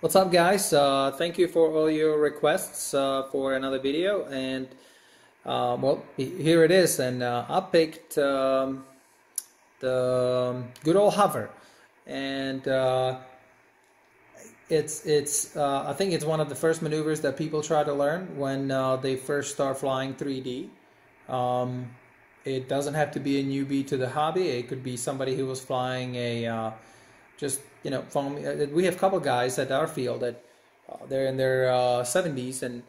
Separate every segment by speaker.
Speaker 1: What's up, guys? Thank you for all your requests for another video, and well, here it is. And I picked the good old hover, and I think it's one of the first maneuvers that people try to learn when they first start flying 3D. It doesn't have to be a newbie to the hobby. It could be somebody who was flying a just, you know, we have a couple guys at our field that they're in their 70s, and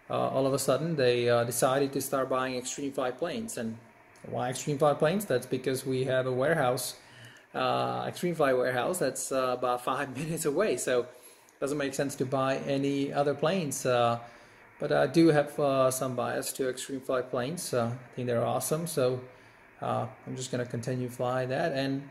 Speaker 1: all of a sudden they decided to start buying Extreme Fly planes. And why Extreme Fly planes? That's because we have a warehouse, Extreme Fly warehouse, that's about 5 minutes away. So it doesn't make sense to buy any other planes. But I do have some bias to Extreme Fly planes. I think they're awesome. So I'm just going to continue fly that. And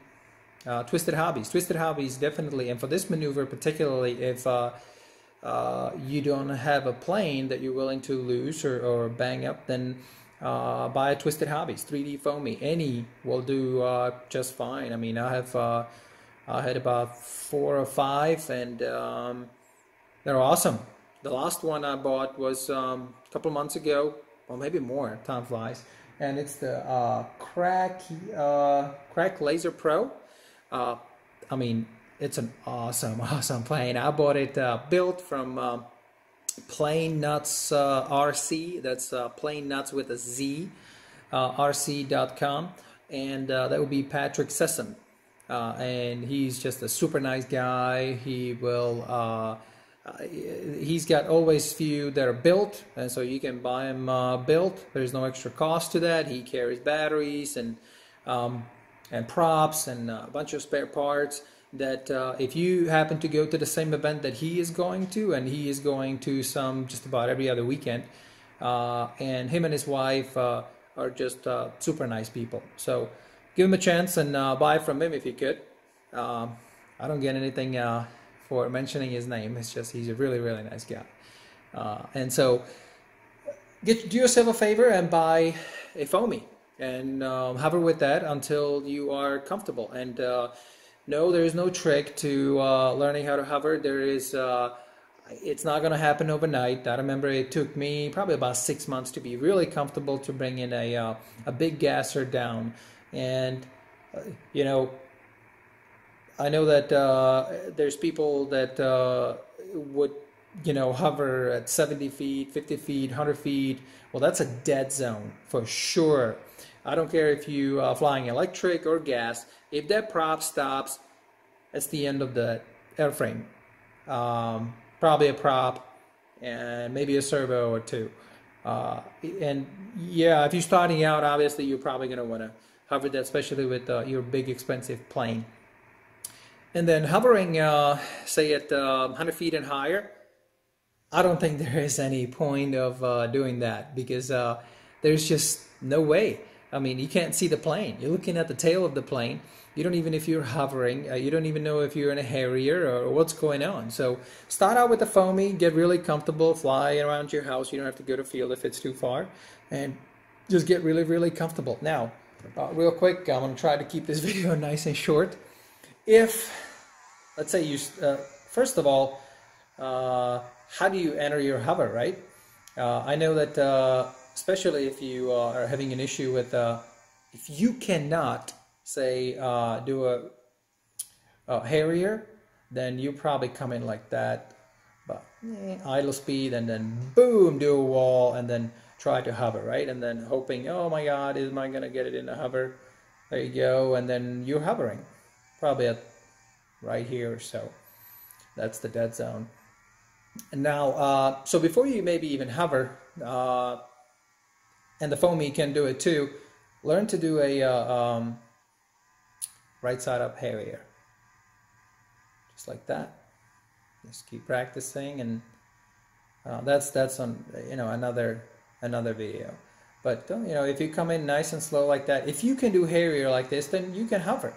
Speaker 1: Twisted Hobbies definitely, and for this maneuver particularly, if you don't have a plane that you're willing to lose or bang up, then buy a Twisted Hobbies 3D foamy. Any will do just fine. I mean, I had about 4 or 5, and they're awesome. The last one I bought was a couple months ago, or maybe more. Time flies, and it's the Crack Laser Pro. I mean, it's an awesome plane. I bought it built from Plane Nuts RC. That's Plane Nuts with a Z, rc.com, and that would be Patrick Sessom. And he's just a super nice guy. He will. He's got always few that are built, and so you can buy them built. There's no extra cost to that. He carries batteries and props and a bunch of spare parts that if you happen to go to the same event that he is going to, and he is going to some just about every other weekend, and him and his wife are just super nice people. So give him a chance and buy from him if you could. I don't get anything for mentioning his name. It's just he's a really nice guy. And so do yourself a favor and buy a foamy and hover with that until you are comfortable. And no, there is no trick to learning how to hover. There is it's not going to happen overnight. I remember it took me probably about 6 months to be really comfortable to bring in a big gasser down. And you know, I know that there's people that would, you know, hover at 70 feet, 50 feet, 100 feet. Well, that's a dead zone for sure. I don't care if you are flying electric or gas. If that prop stops, that's the end of the airframe. Probably a prop and maybe a servo or two. And yeah, if you're starting out, obviously you're probably going to want to hover that, especially with your big expensive plane. And then hovering, say at 100 feet and higher, I don't think there is any point of doing that, because there's just no way. I mean, you can't see the plane. You're looking at the tail of the plane. You don't even, if you're hovering, you don't even know if you're in a Harrier or what's going on. So start out with the foamy, get really comfortable, fly around your house. You don't have to go to field if it's too far, and just get really comfortable. Now, real quick, I'm going to try to keep this video nice and short. If, let's say you, first of all, how do you enter your hover, right? I know that especially if you are having an issue with, if you cannot, say, do a Harrier, then you probably come in like that, but idle speed, and then boom, do a wall, and then try to hover, right? And then hoping, oh my God, am I going to get it in the hover? There you go, and then you're hovering, probably at right here or so. That's the dead zone. And now, so before you maybe even hover, and the foamy can do it too, learn to do a right side up Harrier, just like that. Just keep practicing, and that's on, you know, another video. But you know, if you come in nice and slow like that, if you can do Harrier like this, then you can hover.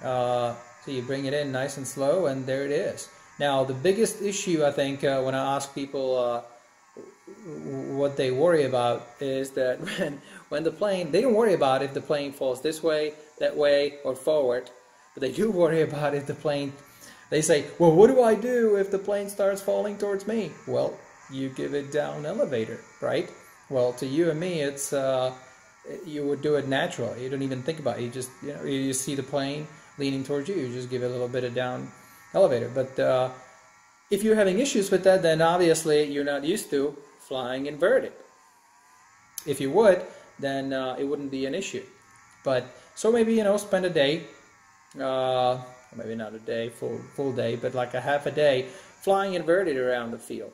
Speaker 1: So you bring it in nice and slow, and there it is. Now, the biggest issue, I think, when I ask people what they worry about, is that when the plane, they don't worry about if the plane falls this way, that way, or forward, but they do worry about if the plane They say, well, what do I do if the plane starts falling towards me? Well, you give it down elevator, right? Well, to you and me, it's you would do it naturally. You don't even think about it. You just, you see the plane leaning towards you. You just give it a little bit of down elevator. But if you're having issues with that, then obviously you're not used to flying inverted. If you would, then it wouldn't be an issue. But so maybe, spend a day, maybe not a day, full day, but like a half a day flying inverted around the field,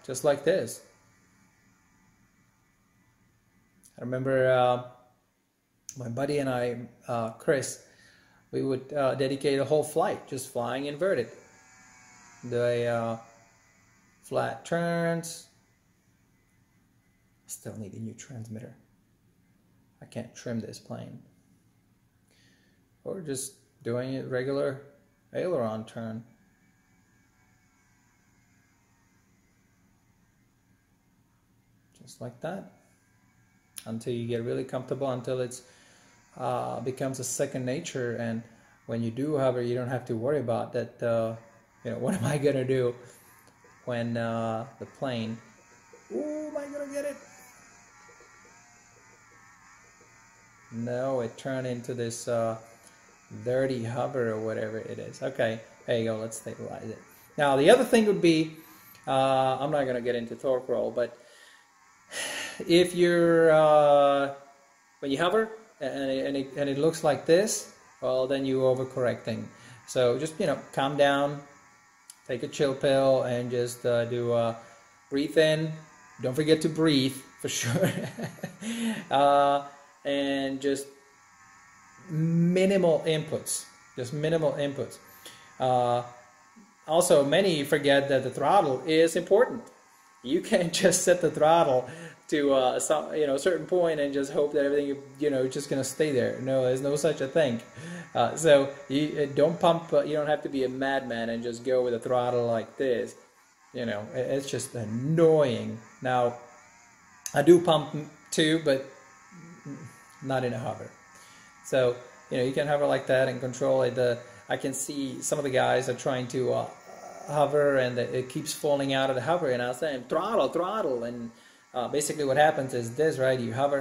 Speaker 1: just like this. I remember my buddy and I, Chris, we would dedicate a whole flight just flying inverted. The flat turns. Still need a new transmitter. I can't trim this plane. Or just doing it regular aileron turn. Just like that. Until you get really comfortable, until it's becomes a second nature, and when you do hover, you don't have to worry about that. What am I gonna do when the plane? Ooh, am I gonna get it? No, it turned into this dirty hover or whatever it is. Okay, there you go. Let's stabilize it. Now the other thing would be, I'm not gonna get into torque roll, but if you're when you hover and it looks like this, well, then you're overcorrecting. So just calm down, take a chill pill, and just do breathe in. Don't forget to breathe for sure, and just minimal inputs. Just minimal inputs. Also, many forget that the throttle is important. You can't just set the throttle to a certain point and just hope that everything is just gonna stay there. No, there's no such a thing. So you don't pump. You don't have to be a madman and just go with a throttle like this. It's just annoying. Now, I do pump too, but not in a hover. So you can hover like that and control it. I can see some of the guys are trying to hover, and it keeps falling out of the hover, and I was saying throttle, and basically what happens is this, right? You hover,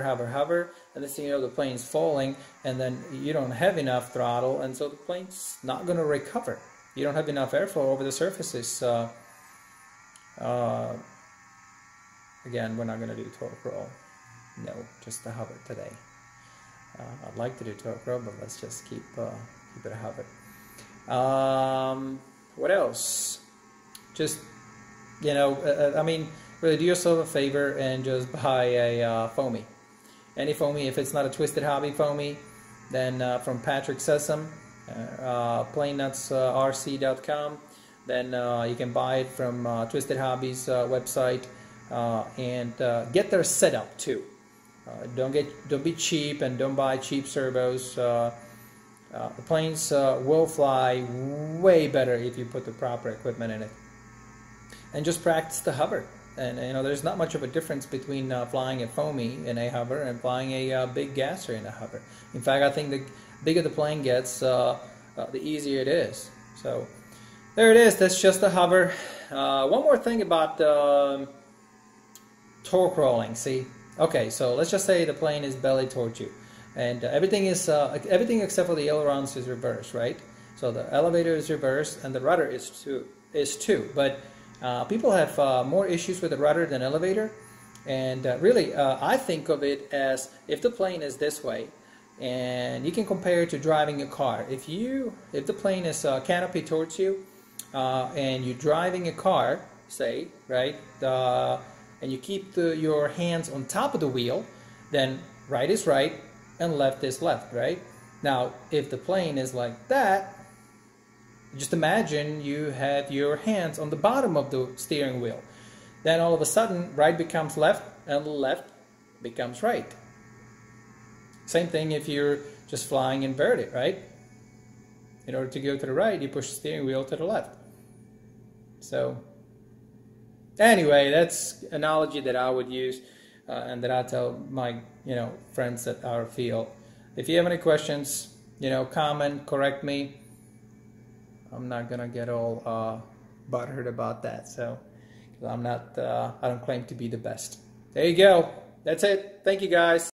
Speaker 1: and this thing, the plane's falling, and then you don't have enough throttle, and so the plane's not going to recover. You don't have enough airflow over the surfaces. Again, we're not going to do torque roll. No, just the hover today. I'd like to do torque roll, but let's just keep it a hover. What else? Just, really do yourself a favor and just buy a foamy. Any foamy. If it's not a Twisted Hobby foamy, then from Patrick Sessom, planenutsrc.com, then you can buy it from Twisted Hobby's website, and get their setup too. Don't be cheap, and don't buy cheap servos. The planes will fly way better if you put the proper equipment in it. And just practice the hover. And there's not much of a difference between flying a foamy in a hover and flying a big gasser in a hover. In fact, I think the bigger the plane gets, the easier it is. So there it is. That's just a hover. One more thing about torque rolling. See, okay, so let's just say the plane is belly towards you, and everything except for the ailerons is reversed, right? So the elevator is reversed, and the rudder is too. But people have more issues with the rudder than elevator, and really, I think of it as if the plane is this way, and you can compare it to driving a car. If the plane is canopy towards you, and you're driving a car, say, right, and you keep your hands on top of the wheel, then right is right and left is left, right? Now, if the plane is like that, just imagine you have your hands on the bottom of the steering wheel. Then all of a sudden, right becomes left and left becomes right. Same thing if you're just flying inverted, right? In order to go to the right, you push the steering wheel to the left. So anyway, that's an analogy that I would use and that I tell my friends at our field. If you have any questions, comment, correct me. I'm not gonna get all butthurt about that. So I'm not. I don't claim to be the best. There you go. That's it. Thank you, guys.